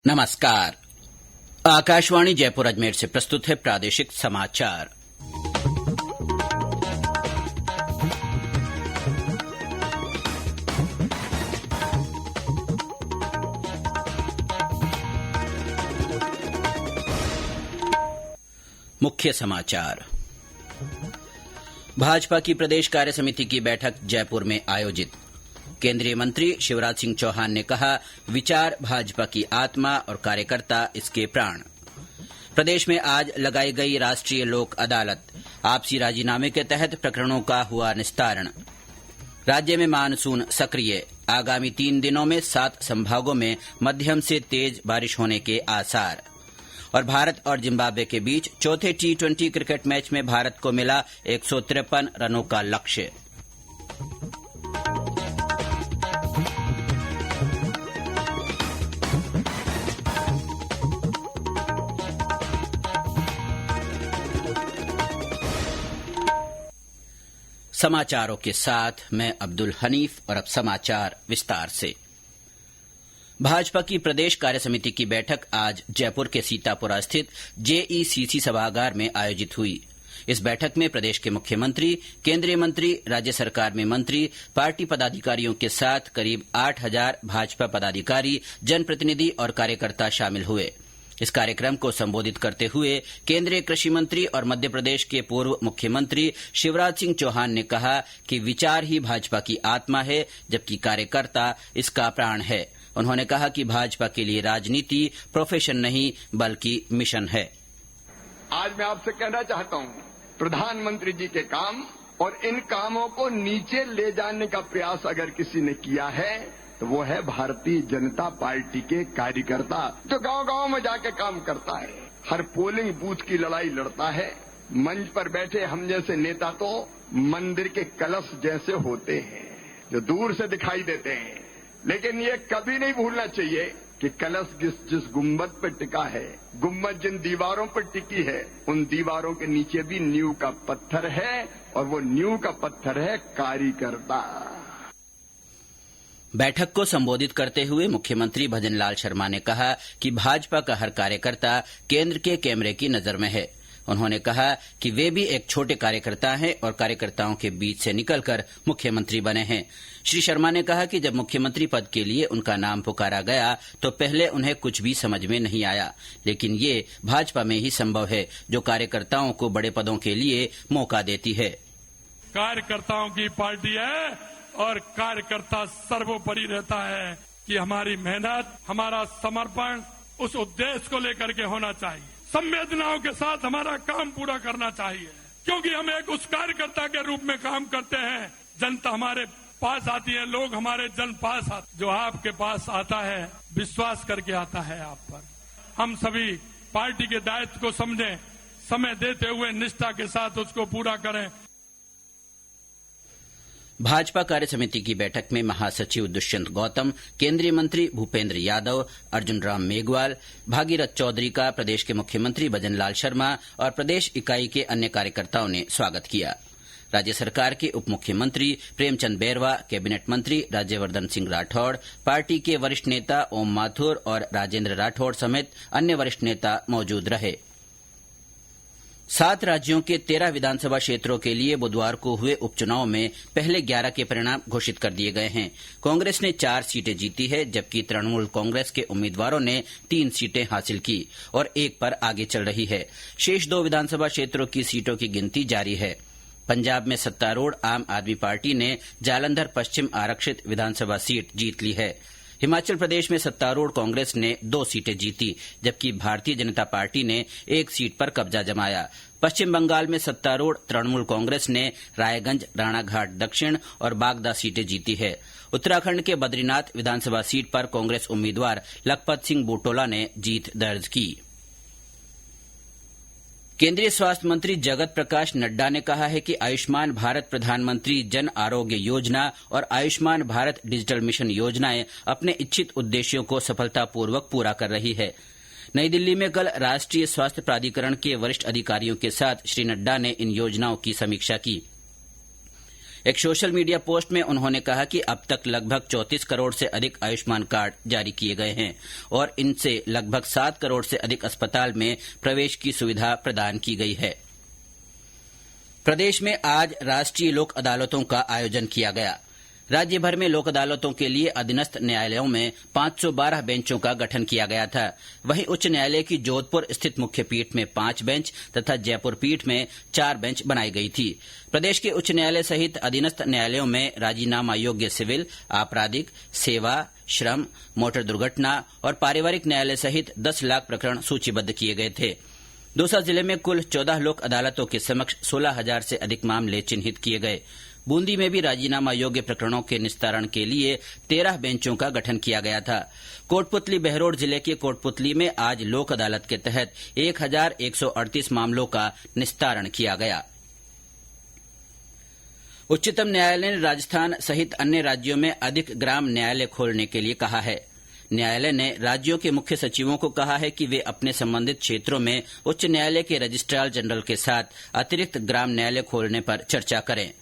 नमस्कार। आकाशवाणी जयपुर अजमेर से प्रस्तुत है प्रादेशिक समाचार। मुख्य समाचार। भाजपा की प्रदेश कार्य समिति की बैठक जयपुर में आयोजित। केंद्रीय मंत्री शिवराज सिंह चौहान ने कहा, विचार भाजपा की आत्मा और कार्यकर्ता इसके प्राण। प्रदेश में आज लगाई गई राष्ट्रीय लोक अदालत, आपसी राजीनामे के तहत प्रकरणों का हुआ निस्तारण। राज्य में मानसून सक्रिय, आगामी 3 दिनों में 7 संभागों में मध्यम से तेज बारिश होने के आसार। और भारत और जिम्बाब्वे के बीच चौथे T20 क्रिकेट मैच में भारत को मिला 153 रनों का लक्ष्य। समाचारों के साथ मैं अब्दुल हनीफ और अब समाचार विस्तार से। भाजपा की प्रदेश कार्य समिति की बैठक आज जयपुर के सीतापुरा स्थित JECC सभागार में आयोजित हुई। इस बैठक में प्रदेश के मुख्यमंत्री, केंद्रीय मंत्री, राज्य सरकार में मंत्री, पार्टी पदाधिकारियों के साथ करीब 8000 भाजपा पदाधिकारी, जनप्रतिनिधि और कार्यकर्ता शामिल हुए। इस कार्यक्रम को संबोधित करते हुए केंद्रीय कृषि मंत्री और मध्य प्रदेश के पूर्व मुख्यमंत्री शिवराज सिंह चौहान ने कहा कि विचार ही भाजपा की आत्मा है, जबकि कार्यकर्ता इसका प्राण है। उन्होंने कहा कि भाजपा के लिए राजनीति प्रोफेशन नहीं बल्कि मिशन है। आज मैं आपसे कहना चाहता हूं, प्रधानमंत्री जी के काम और इन कामों को नीचे ले जाने का प्रयास अगर किसी ने किया है तो वो है भारतीय जनता पार्टी के कार्यकर्ता, जो गांव-गांव में जाके काम करता है, हर पोलिंग बूथ की लड़ाई लड़ता है। मंच पर बैठे हम जैसे नेता तो मंदिर के कलश जैसे होते हैं, जो दूर से दिखाई देते हैं, लेकिन ये कभी नहीं भूलना चाहिए कि कलश जिस गुम्बद पर टिका है, गुम्बद जिन दीवारों पर टिकी है, उन दीवारों के नीचे भी नींव का पत्थर है, और वो नींव का पत्थर है कार्यकर्ता। बैठक को संबोधित करते हुए मुख्यमंत्री भजनलाल शर्मा ने कहा कि भाजपा का हर कार्यकर्ता केंद्र के कैमरे की नजर में है। उन्होंने कहा कि वे भी एक छोटे कार्यकर्ता हैं और कार्यकर्ताओं के बीच से निकलकर मुख्यमंत्री बने हैं। श्री शर्मा ने कहा कि जब मुख्यमंत्री पद के लिए उनका नाम पुकारा गया तो पहले उन्हें कुछ भी समझ में नहीं आया, लेकिन ये भाजपा में ही संभव है, जो कार्यकर्ताओं को बड़े पदों के लिए मौका देती है। कार्यकर्ताओं की पार्टी है और कार्यकर्ता सर्वोपरि रहता है कि हमारी मेहनत, हमारा समर्पण उस उद्देश्य को लेकर के होना चाहिए। संवेदनाओं के साथ हमारा काम पूरा करना चाहिए, क्योंकि हम एक उस कार्यकर्ता के रूप में काम करते हैं। जनता हमारे पास आती है, लोग हमारे जन पास आते, जो आपके पास आता है विश्वास करके आता है आप पर। हम सभी पार्टी के दायित्व को समझें, समय देते हुए निष्ठा के साथ उसको पूरा करें। भाजपा कार्य समिति की बैठक में महासचिव दुष्यंत गौतम, केंद्रीय मंत्री भूपेंद्र यादव, अर्जुन राम मेघवाल, भागीरथ चौधरी का प्रदेश के मुख्यमंत्री भजनलाल शर्मा और प्रदेश इकाई के अन्य कार्यकर्ताओं ने स्वागत किया। राज्य सरकार के उप मुख्यमंत्री प्रेमचंद बैरवा, कैबिनेट मंत्री राज्यवर्धन सिंह राठौड़, पार्टी के वरिष्ठ नेता ओम माथुर और राजेंद्र राठौड़ समेत अन्य वरिष्ठ नेता मौजूद रहे। 7 राज्यों के 13 विधानसभा क्षेत्रों के लिए बुधवार को हुए उपचुनाव में पहले 11 के परिणाम घोषित कर दिए गए हैं। कांग्रेस ने 4 सीटें जीती है, जबकि तृणमूल कांग्रेस के उम्मीदवारों ने 3 सीटें हासिल की और 1 पर आगे चल रही है। शेष 2 विधानसभा क्षेत्रों की सीटों की गिनती जारी है। पंजाब में सत्तारूढ़ आम आदमी पार्टी ने जालंधर पश्चिम आरक्षित विधानसभा सीट जीत ली है। हिमाचल प्रदेश में सत्तारूढ़ कांग्रेस ने 2 सीटें जीती, जबकि भारतीय जनता पार्टी ने 1 सीट पर कब्जा जमाया। पश्चिम बंगाल में सत्तारूढ़ तृणमूल कांग्रेस ने रायगंज, राणाघाट दक्षिण और बागदा सीटें जीती है। उत्तराखंड के बद्रीनाथ विधानसभा सीट पर कांग्रेस उम्मीदवार लखपत सिंह बूटोला ने जीत दर्ज की। केंद्रीय स्वास्थ्य मंत्री जगत प्रकाश नड्डा ने कहा है कि आयुष्मान भारत प्रधानमंत्री जन आरोग्य योजना और आयुष्मान भारत डिजिटल मिशन योजनाएं अपने इच्छित उद्देश्यों को सफलतापूर्वक पूरा कर रही है। नई दिल्ली में कल राष्ट्रीय स्वास्थ्य प्राधिकरण के वरिष्ठ अधिकारियों के साथ श्री नड्डा ने इन योजनाओं की समीक्षा की। एक सोशल मीडिया पोस्ट में उन्होंने कहा कि अब तक लगभग 34 करोड़ से अधिक आयुष्मान कार्ड जारी किए गए हैं और इनसे लगभग 7 करोड़ से अधिक अस्पताल में प्रवेश की सुविधा प्रदान की गई है। प्रदेश में आज राष्ट्रीय लोक अदालतों का आयोजन किया गया। राज्य भर में लोक अदालतों के लिए अधीनस्थ न्यायालयों में 512 बेंचों का गठन किया गया था। वहीं उच्च न्यायालय की जोधपुर स्थित मुख्य पीठ में 5 बेंच तथा जयपुर पीठ में 4 बेंच बनाई गई थी। प्रदेश के उच्च न्यायालय सहित अधीनस्थ न्यायालयों में राजीनामा योग्य सिविल, आपराधिक, सेवा, श्रम, मोटर दुर्घटना और पारिवारिक न्यायालय सहित 10 लाख प्रकरण सूचीबद्ध किए गए थे। दौसा जिले में कुल 14 लोक अदालतों के समक्ष 16,000 से अधिक मामले चिन्हित किए गए। बूंदी में भी राजीनामा योग्य प्रकरणों के निस्तारण के लिए 13 बेंचों का गठन किया गया था। कोटपुतली बहरोड जिले के कोटपुतली में आज लोक अदालत के तहत 1,138 मामलों का निस्तारण किया गया। उच्चतम न्यायालय ने राजस्थान सहित अन्य राज्यों में अधिक ग्राम न्यायालय खोलने के लिए कहा है। न्यायालय ने राज्यों के मुख्य सचिवों को कहा है कि वे अपने संबंधित क्षेत्रों में उच्च न्यायालय के रजिस्ट्रार जनरल के साथ अतिरिक्त ग्राम न्यायालय खोलने पर चर्चा करें।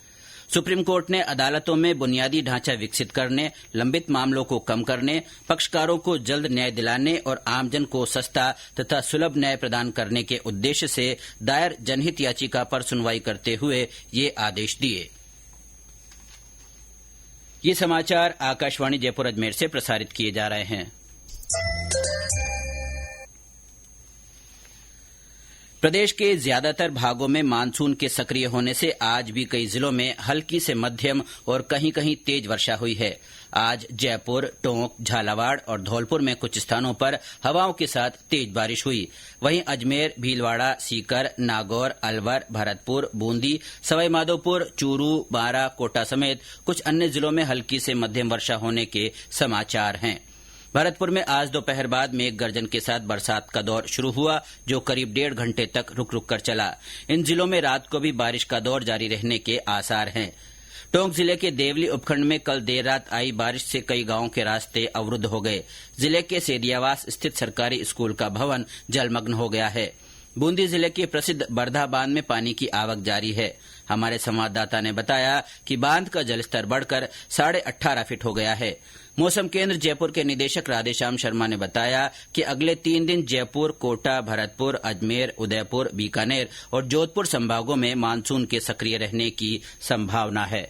सुप्रीम कोर्ट ने अदालतों में बुनियादी ढांचा विकसित करने, लंबित मामलों को कम करने, पक्षकारों को जल्द न्याय दिलाने और आमजन को सस्ता तथा सुलभ न्याय प्रदान करने के उद्देश्य से दायर जनहित याचिका पर सुनवाई करते हुए ये आदेश दिए। ये समाचार आकाशवाणी जयपुर अजमेर से प्रसारित किए जा रहे हैं। प्रदेश के ज्यादातर भागों में मानसून के सक्रिय होने से आज भी कई जिलों में हल्की से मध्यम और कहीं कहीं तेज वर्षा हुई है। आज जयपुर, टोंक, झालावाड़ और धौलपुर में कुछ स्थानों पर हवाओं के साथ तेज बारिश हुई। वहीं अजमेर, भीलवाड़ा, सीकर, नागौर, अलवर, भरतपुर, बूंदी, सवाईमाधोपुर, चूरू, बारां, कोटा समेत कुछ अन्य जिलों में हल्की से मध्यम वर्षा होने के समाचार हैं। भरतपुर में आज दोपहर बाद मेघ गर्जन के साथ बरसात का दौर शुरू हुआ, जो करीब 1.5 घंटे तक रुक रुक कर चला। इन जिलों में रात को भी बारिश का दौर जारी रहने के आसार हैं। टोंक जिले के देवली उपखंड में कल देर रात आई बारिश से कई गांवों के रास्ते अवरुद्ध हो गए। जिले के सेदियावास स्थित सरकारी स्कूल का भवन जलमग्न हो गया है। बूंदी जिले के प्रसिद्ध बरधा बांध में पानी की आवक जारी है। हमारे संवाददाता ने बताया कि बांध का जलस्तर बढ़कर 18.5 फीट हो गया है। मौसम केंद्र जयपुर के निदेशक राधेश्याम शर्मा ने बताया कि अगले 3 दिन जयपुर, कोटा, भरतपुर, अजमेर, उदयपुर, बीकानेर और जोधपुर संभागों में मानसून के सक्रिय रहने की संभावना है।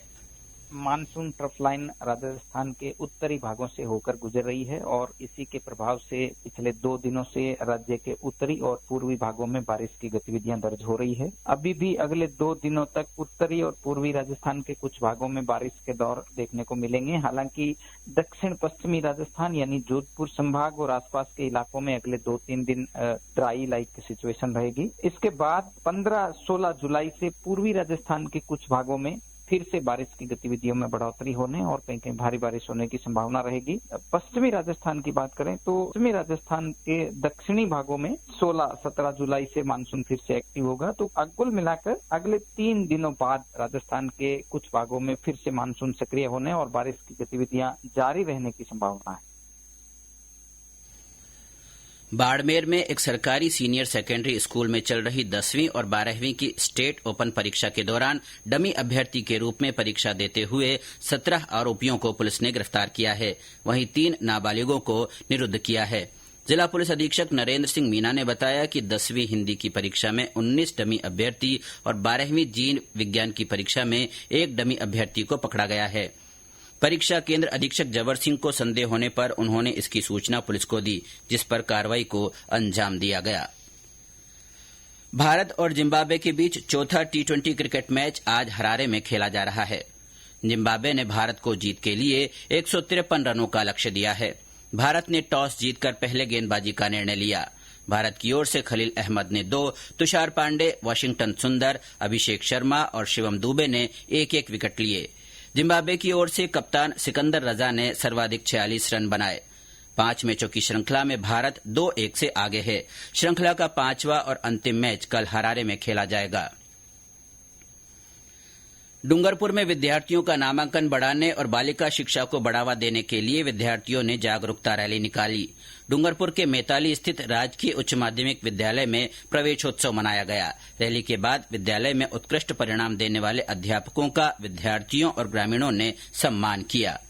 मानसून ट्रफ लाइन राजस्थान के उत्तरी भागों से होकर गुजर रही है और इसी के प्रभाव से पिछले 2 दिनों से राज्य के उत्तरी और पूर्वी भागों में बारिश की गतिविधियां दर्ज हो रही है। अभी भी अगले 2 दिनों तक उत्तरी और पूर्वी राजस्थान के कुछ भागों में बारिश के दौर देखने को मिलेंगे। हालांकि दक्षिण पश्चिमी राजस्थान यानी जोधपुर संभाग और आसपास के इलाकों में अगले 2-3 दिन ड्राई लाइक सिचुएशन रहेगी। इसके बाद 15-16 जुलाई से पूर्वी राजस्थान के कुछ भागों में फिर से बारिश की गतिविधियों में बढ़ोतरी होने और कहीं कहीं भारी बारिश होने की संभावना रहेगी। पश्चिमी राजस्थान की बात करें तो पश्चिमी राजस्थान के दक्षिणी भागों में 16-17 जुलाई से मानसून फिर से एक्टिव होगा। तो कुल मिलाकर अगले 3 दिनों बाद राजस्थान के कुछ भागों में फिर से मानसून सक्रिय होने और बारिश की गतिविधियां जारी रहने की संभावना है। बाड़मेर में एक सरकारी सीनियर सेकेंडरी स्कूल में चल रही 10वीं और 12वीं की स्टेट ओपन परीक्षा के दौरान डमी अभ्यर्थी के रूप में परीक्षा देते हुए 17 आरोपियों को पुलिस ने गिरफ्तार किया है। वहीं 3 नाबालिगों को निरुद्ध किया है। जिला पुलिस अधीक्षक नरेंद्र सिंह मीना ने बताया कि 10वीं हिंदी की परीक्षा में 19 डमी अभ्यर्थी और 12वीं जीव विज्ञान की परीक्षा में 1 डमी अभ्यर्थी को पकड़ा गया है। परीक्षा केंद्र अधीक्षक जबर सिंह को संदेह होने पर उन्होंने इसकी सूचना पुलिस को दी, जिस पर कार्रवाई को अंजाम दिया गया। भारत और जिम्बाब्वे के बीच चौथा T20 क्रिकेट मैच आज हरारे में खेला जा रहा है। जिम्बाब्वे ने भारत को जीत के लिए 153 रनों का लक्ष्य दिया है। भारत ने टॉस जीतकर पहले गेंदबाजी का निर्णय लिया। भारत की ओर से खलील अहमद ने 2, तुषार पांडे, वाशिंगटन सुंदर, अभिषेक शर्मा और शिवम दुबे ने 1-1 विकेट लिए। जिम्बाब्वे की ओर से कप्तान सिकंदर रजा ने सर्वाधिक 46 रन बनाए। 5 मैचों की श्रृंखला में भारत 2-1 से आगे है। श्रृंखला का 5वां और अंतिम मैच कल हरारे में खेला जाएगा। डूंगरपुर में विद्यार्थियों का नामांकन बढ़ाने और बालिका शिक्षा को बढ़ावा देने के लिए विद्यार्थियों ने जागरूकता रैली निकाली। डूंगरपुर के मेताली स्थित राजकीय उच्च माध्यमिक विद्यालय में प्रवेशोत्सव मनाया गया। रैली के बाद विद्यालय में उत्कृष्ट परिणाम देने वाले अध्यापकों का विद्यार्थियों और ग्रामीणों ने सम्मान किया।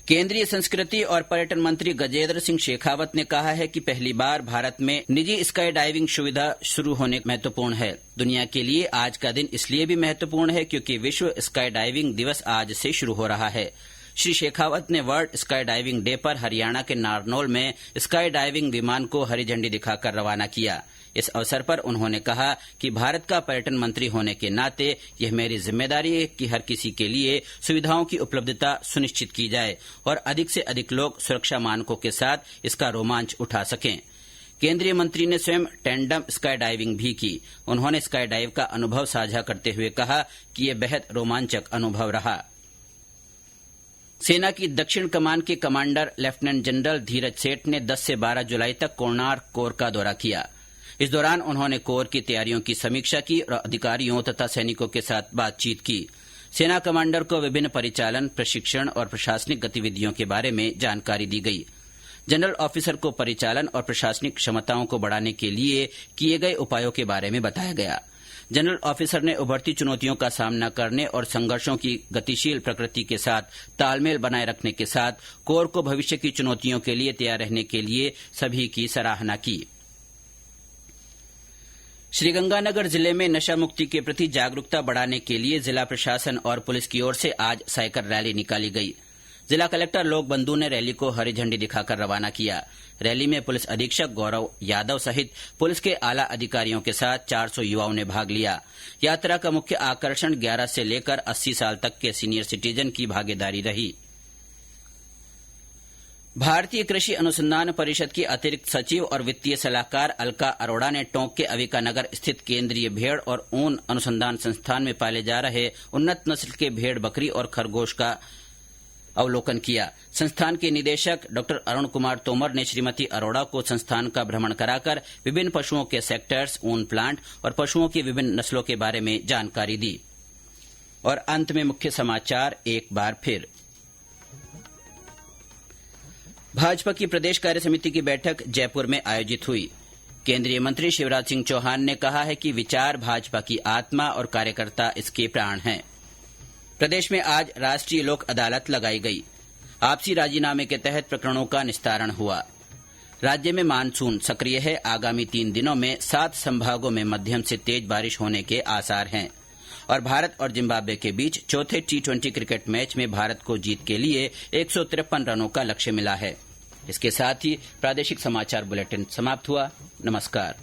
केंद्रीय संस्कृति और पर्यटन मंत्री गजेंद्र सिंह शेखावत ने कहा है कि पहली बार भारत में निजी स्काई डाइविंग सुविधा शुरू होने महत्वपूर्ण है। दुनिया के लिए आज का दिन इसलिए भी महत्वपूर्ण है क्योंकि विश्व स्काई डाइविंग दिवस आज से शुरू हो रहा है। श्री शेखावत ने वर्ल्ड स्काई डाइविंग डे पर हरियाणा के नारनौल में स्काई डाइविंग विमान को हरी झंडी दिखाकर रवाना किया। इस अवसर पर उन्होंने कहा कि भारत का पर्यटन मंत्री होने के नाते यह मेरी जिम्मेदारी है कि हर किसी के लिए सुविधाओं की उपलब्धता सुनिश्चित की जाए और अधिक से अधिक लोग सुरक्षा मानकों के साथ इसका रोमांच उठा सकें। केंद्रीय मंत्री ने स्वयं टैंडम स्काई डाइविंग भी की। उन्होंने स्काई डाइव का अनुभव साझा करते हुए कहा कि यह बेहद रोमांचक अनुभव रहा। सेना की दक्षिण कमान के कमांडर लेफ्टिनेंट जनरल धीरज सेठ ने 10 से 12 जुलाई तक कोणार्क कोर का दौरा किया। इस दौरान उन्होंने कोर की तैयारियों की समीक्षा की और अधिकारियों तथा सैनिकों के साथ बातचीत की। सेना कमांडर को विभिन्न परिचालन, प्रशिक्षण और प्रशासनिक गतिविधियों के बारे में जानकारी दी गई। जनरल ऑफिसर को परिचालन और प्रशासनिक क्षमताओं को बढ़ाने के लिए किए गए उपायों के बारे में बताया गया। जनरल ऑफिसर ने उभरती चुनौतियों का सामना करने और संघर्षों की गतिशील प्रकृति के साथ तालमेल बनाए रखने के साथ कोर को भविष्य की चुनौतियों के लिए तैयार रहने के लिए सभी की सराहना की। श्रीगंगानगर जिले में नशा मुक्ति के प्रति जागरूकता बढ़ाने के लिए जिला प्रशासन और पुलिस की ओर से आज साइकिल रैली निकाली गई। जिला कलेक्टर लोक बंधु ने रैली को हरी झंडी दिखाकर रवाना किया। रैली में पुलिस अधीक्षक गौरव यादव सहित पुलिस के आला अधिकारियों के साथ 400 युवाओं ने भाग लिया। यात्रा का मुख्य आकर्षण 11 से लेकर 80 साल तक के सीनियर सिटीजन की भागीदारी रही। भारतीय कृषि अनुसंधान परिषद की अतिरिक्त सचिव और वित्तीय सलाहकार अलका अरोड़ा ने टोंक के अविकानगर स्थित केंद्रीय भेड़ और ऊन अनुसंधान संस्थान में पाले जा रहे उन्नत नस्ल के भेड़, बकरी और खरगोश का अवलोकन किया। संस्थान के निदेशक डॉ अरुण कुमार तोमर ने श्रीमती अरोड़ा को संस्थान का भ्रमण कराकर विभिन्न पशुओं के सेक्टर्स, ऊन प्लांट और पशुओं की विभिन्न नस्लों के बारे में जानकारी दी। और अंत में मुख्य समाचार एक बार फिर। भाजपा की प्रदेश कार्य समिति की बैठक जयपुर में आयोजित हुई। केंद्रीय मंत्री शिवराज सिंह चौहान ने कहा है कि विचार भाजपा की आत्मा और कार्यकर्ता इसके प्राण हैं। प्रदेश में आज राष्ट्रीय लोक अदालत लगाई गई। आपसी राजीनामे के तहत प्रकरणों का निस्तारण हुआ। राज्य में मानसून सक्रिय है। आगामी 3 दिनों में 7 संभागों में मध्यम से तेज बारिश होने के आसार हैं। और भारत और जिम्बाब्वे के बीच चौथे T20 क्रिकेट मैच में भारत को जीत के लिए 153 रनों का लक्ष्य मिला है। इसके साथ ही प्रादेशिक समाचार बुलेटिन समाप्त हुआ। नमस्कार।